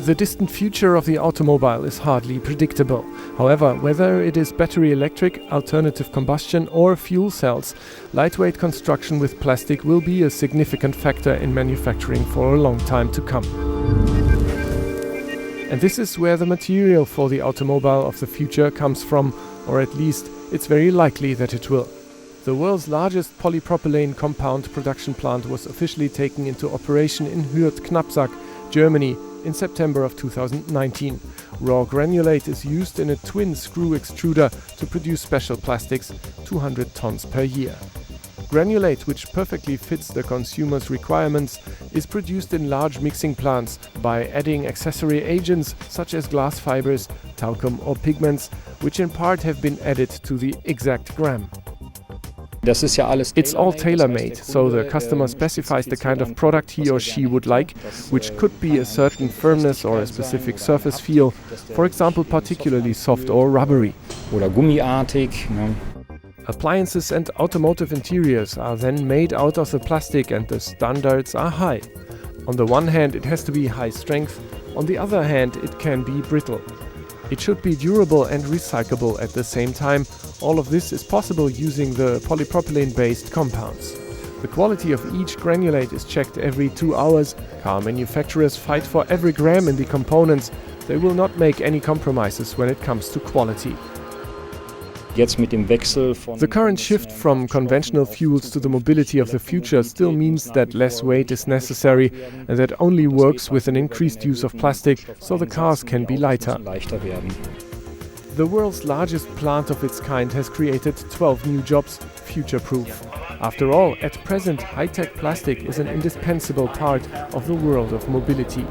The distant future of the automobile is hardly predictable. However, whether it is battery electric, alternative combustion or fuel cells, lightweight construction with plastic will be a significant factor in manufacturing for a long time to come. And this is where the material for the automobile of the future comes from, or at least it's very likely that it will. The world's largest polypropylene compound production plant was officially taken into operation in Hürth Knapsack, Germany, in September of 2019. Raw granulate is used in a twin screw extruder to produce special plastics, 200 tons per year. Granulate, which perfectly fits the consumer's requirements, is produced in large mixing plants by adding accessory agents such as glass fibers, talcum or pigments, which in part have been added to the exact gram. It's all tailor-made, so the customer specifies the kind of product he or she would like, which could be a certain firmness or a specific surface feel, for example particularly soft or rubbery. Appliances and automotive interiors are then made out of the plastic and the standards are high. On the one hand it has to be high strength, on the other hand it can be brittle. It should be durable and recyclable at the same time. All of this is possible using the polypropylene-based compounds. The quality of each granulate is checked every 2 hours. Car manufacturers fight for every gram in the components. They will not make any compromises when it comes to quality. The current shift from conventional fuels to the mobility of the future still means that less weight is necessary and that only works with an increased use of plastic, so the cars can be lighter. The world's largest plant of its kind has created 12 new jobs, future-proof. After all, at present, high-tech plastic is an indispensable part of the world of mobility.